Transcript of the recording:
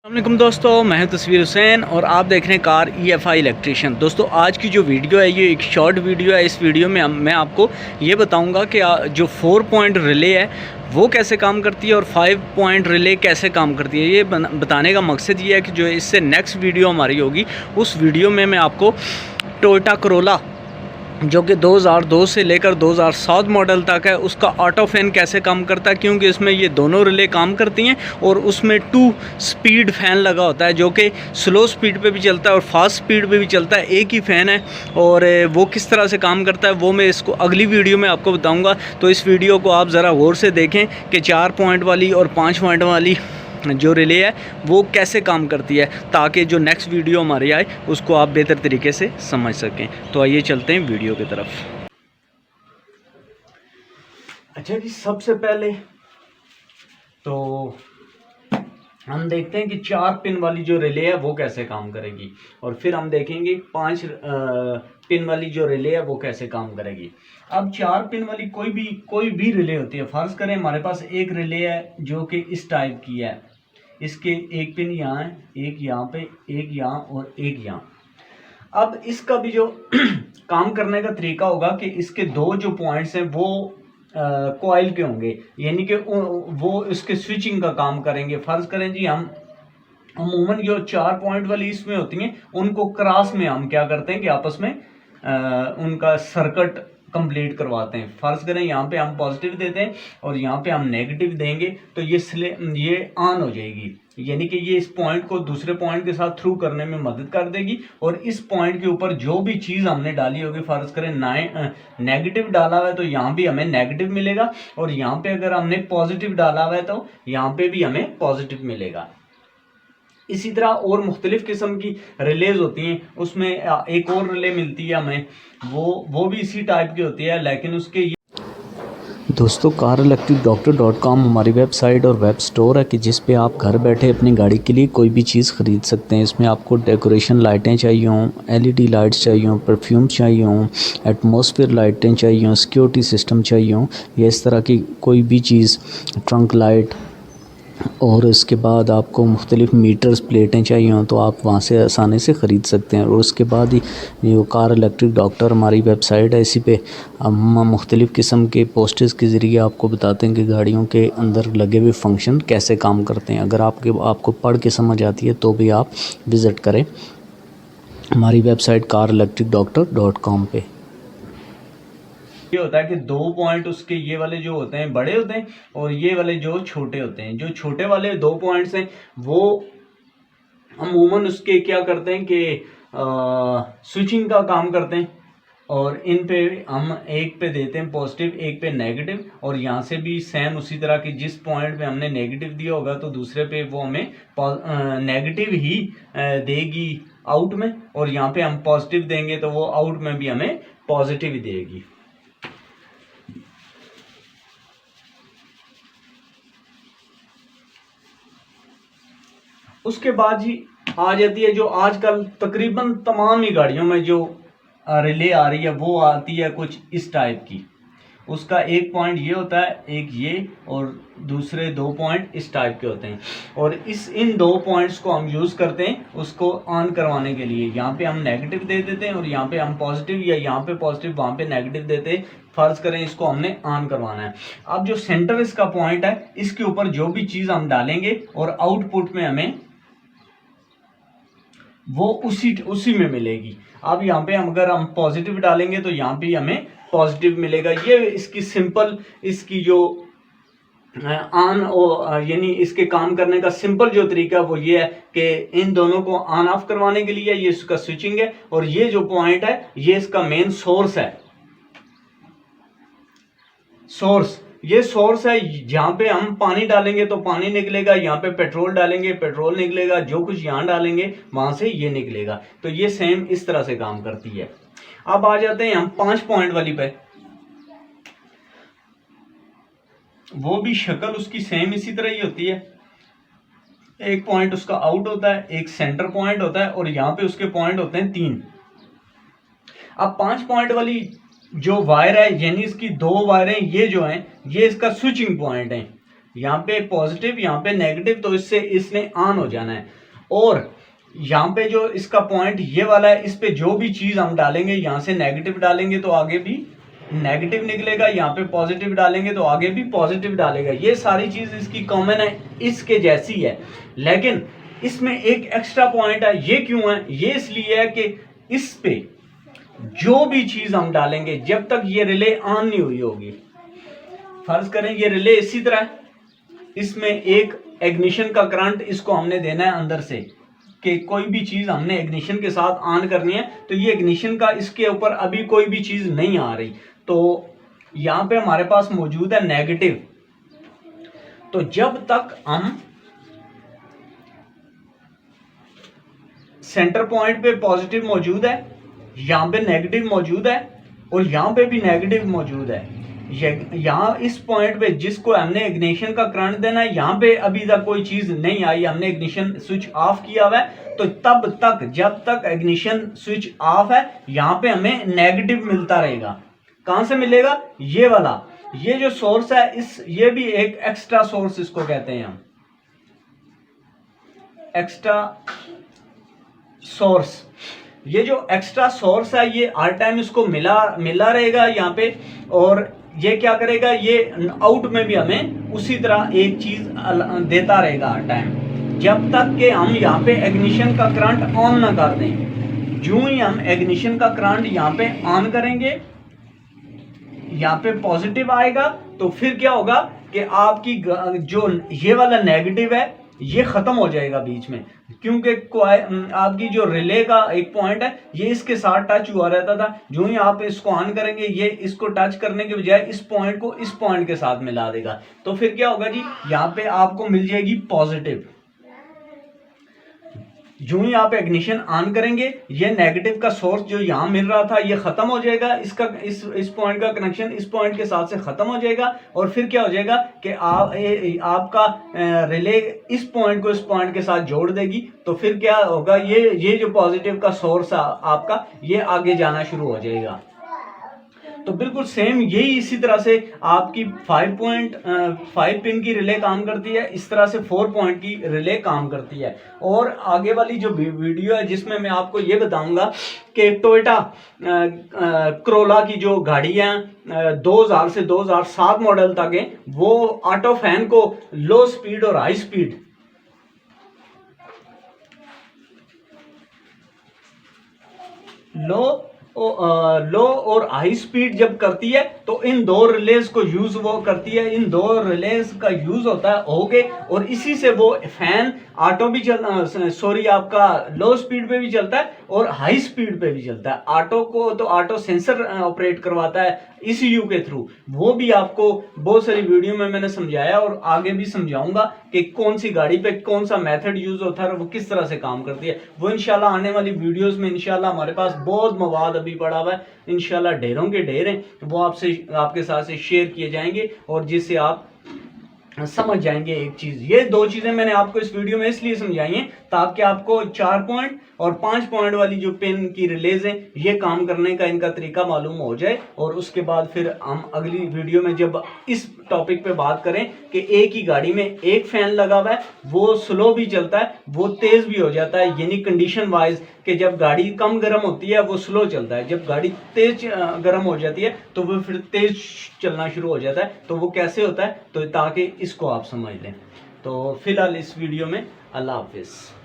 अस्सलामुअलैकुम दोस्तों, मैं हूं तस्वीर हुसैन और आप देख रहे हैं कार EFI इलेक्ट्रिशियन। दोस्तों आज की जो वीडियो है ये एक शॉर्ट वीडियो है। इस वीडियो में मैं आपको ये बताऊंगा कि जो 4 पॉइंट रिले है वो कैसे काम करती है और 5 पॉइंट रिले कैसे काम करती है। ये बताने का मकसद ये है कि जो इससे नेक्स्ट वीडियो हमारी होगी उस वीडियो में मैं आपको टोयोटा करोला जो कि 2002 से लेकर 2007 मॉडल तक है उसका ऑटो फैन कैसे काम करता है, क्योंकि इसमें ये दोनों रिले काम करती हैं और उसमें 2 स्पीड फ़ैन लगा होता है जो कि स्लो स्पीड पे भी चलता है और फास्ट स्पीड पे भी चलता है। एक ही फ़ैन है और वो किस तरह से काम करता है वो मैं इसको अगली वीडियो में आपको बताऊँगा। तो इस वीडियो को आप ज़रा गौर से देखें कि 4 पॉइंट वाली और 5 पॉइंट वाली जो रिले है वो कैसे काम करती है, ताकि जो नेक्स्ट वीडियो हमारी आए उसको आप बेहतर तरीके से समझ सकें। तो आइए चलते हैं वीडियो की तरफ। अच्छा जी, सबसे पहले तो हम देखते हैं कि 4 पिन वाली जो रिले है वो कैसे काम करेगी और फिर हम देखेंगे 5 पिन वाली जो रिले है वो कैसे काम करेगी। अब 4 पिन वाली कोई भी रिले होती है। फर्ज करें हमारे पास एक रिले है जो कि इस टाइप की है, इसके एक पिन यहाँ है, एक यहाँ पे, एक यहाँ और एक यहाँ। अब इसका भी जो काम करने का तरीका होगा कि इसके 2 जो पॉइंट्स हैं वो कॉइल के होंगे, यानी कि वो इसके स्विचिंग का काम करेंगे। फर्ज करें जी हम अमूमन जो 4 पॉइंट वाली इसमें होती हैं उनको क्रॉस में हम क्या करते हैं कि आपस में उनका सर्किट कंप्लीट करवाते हैं। फर्ज करें यहाँ पे हम पॉजिटिव देते हैं और यहाँ पे हम नेगेटिव देंगे तो ये ऑन हो जाएगी, यानी कि ये इस पॉइंट को दूसरे पॉइंट के साथ थ्रू करने में मदद कर देगी। और इस पॉइंट के ऊपर जो भी चीज़ हमने डाली होगी, फर्ज करें नेगेटिव डाला हुआ है तो यहाँ भी हमें नेगेटिव मिलेगा और यहाँ पे अगर हमने पॉजिटिव डाला हुआ है तो यहाँ पे भी हमें पॉजिटिव मिलेगा। इसी तरह और मुख्तलिफ किस्म की रिलेज होती हैं, उसमें एक और रिले मिलती है हमें, वो भी इसी टाइप की होती है, लेकिन उसके दोस्तों carelectricdoctor.com हमारी वेबसाइट और वेब स्टोर है कि जिस पे आप घर बैठे अपनी गाड़ी के लिए कोई भी चीज़ ख़रीद सकते हैं। इसमें आपको डेकोरेशन लाइटें चाहिए हों, LED लाइट्स चाहिए हों, परफ्यूम चाहिए हों, एटमॉस्फेयर लाइटें चाहिए हों, सिक्योरिटी सिस्टम चाहिए हों या इस तरह की कोई भी चीज़, ट्रंक लाइट, और इसके बाद आपको मुख्तलिफ़ मीटर्स प्लेटें चाहिए हों तो आप वहाँ से आसानी से ख़रीद सकते हैं। और उसके बाद ही जो कार इलेक्ट्रिक डॉक्टर हमारी वेबसाइट है, इसी पे हम मुख्तलिफ़ किस्म के पोस्टर्स के ज़रिए आपको बताते हैं कि गाड़ियों के अंदर लगे हुए फंक्शन कैसे काम करते हैं। अगर आपको पढ़ के समझ आती है तो भी आप विज़िट करें हमारी वेबसाइट carelectricdoctor.com पे। ये होता है कि 2 पॉइंट उसके ये वाले जो होते हैं बड़े होते हैं और ये वाले जो छोटे होते हैं। जो छोटे वाले 2 पॉइंट्स हैं वो अमूमन उसके क्या करते हैं कि स्विचिंग का काम करते हैं और इन पे हम एक पे देते हैं पॉजिटिव, एक पे नेगेटिव, और यहाँ से भी सेम उसी तरह की जिस पॉइंट पे हमने नेगेटिव दिया होगा तो दूसरे पे वो हमें नेगेटिव ही देगी आउट में, और यहाँ पे हम पॉजिटिव देंगे तो वो आउट में भी हमें पॉजिटिव ही देगी। उसके बाद ही आ जाती है जो आजकल तकरीबन तमाम ही गाड़ियों में जो रिले आ रही है वो आती है कुछ इस टाइप की। उसका एक पॉइंट ये होता है, एक ये, और दूसरे 2 पॉइंट इस टाइप के होते हैं। और इन 2 पॉइंट्स को हम यूज़ करते हैं उसको ऑन करवाने के लिए। यहाँ पे हम नेगेटिव दे देते हैं और यहाँ पे हम पॉजिटिव, या यहाँ पे पॉजिटिव वहाँ पे नेगेटिव देते हैं। फर्ज करें इसको हमने ऑन करवाना है। अब जो सेंटर इसका पॉइंट है इसके ऊपर जो भी चीज़ हम डालेंगे और आउटपुट में हमें वो उसी में मिलेगी। अब यहाँ पे अगर हम पॉजिटिव डालेंगे तो यहाँ पे हमें पॉजिटिव मिलेगा। ये इसकी सिंपल, इसकी जो ऑन यानी इसके काम करने का सिंपल जो तरीका वो ये है कि इन दोनों को ऑन ऑफ करवाने के लिए ये इसका स्विचिंग है और ये जो पॉइंट है ये इसका मेन सोर्स है। ये सोर्स है, जहाँ पे हम पानी डालेंगे तो पानी निकलेगा, यहाँ पे पेट्रोल डालेंगे पेट्रोल निकलेगा, जो कुछ यहाँ डालेंगे वहां से ये निकलेगा। तो ये सेम इस तरह से काम करती है। अब आ जाते हैं हम 5 पॉइंट वाली पे। वो भी शक्ल उसकी सेम इसी तरह ही होती है। एक पॉइंट उसका आउट होता है, एक सेंटर पॉइंट होता है और यहाँ पे उसके पॉइंट होते हैं 3। अब 5 पॉइंट वाली जो वायर है, यानी इसकी 2 वायरें ये जो हैं ये इसका स्विचिंग पॉइंट है। यहाँ पे पॉजिटिव, यहाँ पे नेगेटिव, तो इससे इसने ऑन हो जाना है। और यहाँ पे जो इसका पॉइंट ये वाला है, इस पे जो भी चीज हम डालेंगे, यहाँ से नेगेटिव डालेंगे तो आगे भी नेगेटिव निकलेगा, यहाँ पे पॉजिटिव डालेंगे तो आगे भी पॉजिटिव डालेगा। ये सारी चीज इसकी कॉमन है, इसके जैसी है। लेकिन इसमें एक एक्स्ट्रा पॉइंट है। ये क्यों है? ये इसलिए है कि इस पे जो भी चीज हम डालेंगे, जब तक ये रिले ऑन नहीं हुई होगी, फर्ज करें ये रिले इसी तरह, इसमें एक इग्निशन का करंट इसको हमने देना है अंदर से, कि कोई भी चीज हमने इग्निशन के साथ ऑन करनी है, तो ये इग्निशन का इसके ऊपर अभी कोई भी चीज नहीं आ रही, तो यहां पे हमारे पास मौजूद है नेगेटिव। तो जब तक हम सेंटर पॉइंट पे पॉजिटिव मौजूद है, यहां पे नेगेटिव मौजूद है, और यहां पे भी नेगेटिव मौजूद है, यहाँ इस पॉइंट पे जिसको हमने इग्निशन का करंट देना है, यहाँ पे अभी तक कोई चीज नहीं आई, हमने इग्निशन स्विच ऑफ किया हुआ है, तो तब तक जब तक इग्निशन स्विच ऑफ है, यहाँ पे हमें नेगेटिव मिलता रहेगा। कहां से मिलेगा? ये वाला, ये जो सोर्स है, ये भी एक एक्स्ट्रा सोर्स इसको कहते हैं हम, एक्स्ट्रा सोर्स। ये जो एक्स्ट्रा सोर्स है, ये हर टाइम इसको मिला रहेगा यहाँ पे, और ये क्या करेगा, ये आउट में भी हमें उसी तरह एक चीज देता रहेगा हर टाइम, जब तक कि हम यहाँ पे इग्निशन का करंट ऑन ना कर दें। जो ही हम इग्निशन का करंट यहाँ पे ऑन करेंगे, यहाँ पे पॉजिटिव आएगा, तो फिर क्या होगा कि आपकी जो ये वाला नेगेटिव है, ये खत्म हो जाएगा बीच में, क्योंकि आपकी जो रिले का एक पॉइंट है, ये इसके साथ टच हुआ रहता था। जो ही आप इसको ऑन करेंगे, ये इसको टच करने के बजाय इस पॉइंट को इस पॉइंट के साथ मिला देगा, तो फिर क्या होगा जी, यहाँ पे आपको मिल जाएगी पॉजिटिव। जो ही आप इग्निशन ऑन करेंगे, ये नेगेटिव का सोर्स जो यहाँ मिल रहा था, ये खत्म हो जाएगा, इसका इस पॉइंट का कनेक्शन इस पॉइंट के साथ से खत्म हो जाएगा, और फिर क्या हो जाएगा कि आपका रिले इस पॉइंट को इस पॉइंट के साथ जोड़ देगी, तो फिर क्या होगा, ये जो पॉजिटिव का सोर्स आपका, ये आगे जाना शुरू हो जाएगा। तो बिल्कुल सेम यही इसी तरह से आपकी 5 पिन की रिले काम करती है, इस तरह से 4 पॉइंट की रिले काम करती है। और आगे वाली जो वीडियो है, जिसमें मैं आपको ये बताऊंगा कि टोयोटा क्रोला की जो गाड़ी है 2000 से 2007 मॉडल तक है, वो ऑटो फैन को लो स्पीड और हाई स्पीड, लो और हाई स्पीड जब करती है, तो इन दो रिलेज को यूज वो करती है, इन दो रिलेज का यूज होता है होके, और इसी से वो फैन ऑटो भी आपका लो स्पीड पे भी चलता है और हाई स्पीड पे भी चलता है। ऑटो को तो ऑटो सेंसर ऑपरेट करवाता है ECU के थ्रू, वो भी आपको बहुत सारी वीडियो में मैंने समझाया, और आगे भी समझाऊंगा कि कौन सी गाड़ी पे कौन सा मेथड यूज होता है और वो किस तरह से काम करती है। वो इंशाल्लाह आने वाली वीडियोस में इंशाल्लाह हमारे पास बहुत मवाद अभी पड़ा हुआ है, इंशाल्लाह ढेरों के ढेर हैं, वो आपके साथ से शेयर किए जाएंगे, और जिससे आप समझ जाएंगे एक चीज। ये 2 चीजें मैंने आपको इस वीडियो में इसलिए समझाई हैं ताकि आपको 4 पॉइंट और 5 पॉइंट वाली जो पिन की रिलेज है, ये काम करने का इनका तरीका मालूम हो जाए, और उसके बाद फिर हम अगली वीडियो में जब इस टॉपिक पे बात करें कि एक ही गाड़ी में एक फैन लगा हुआ है, वो स्लो भी चलता है, वो तेज भी हो जाता है, यानी कंडीशन वाइज कि जब गाड़ी कम गर्म होती है वो स्लो चलता है, जब गाड़ी तेज गर्म हो जाती है तो वो फिर तेज चलना शुरू हो जाता है। तो वो कैसे होता है, तो ताकि इसको आप समझ लें। तो फिलहाल इस वीडियो में अल्लाह हाफिज़।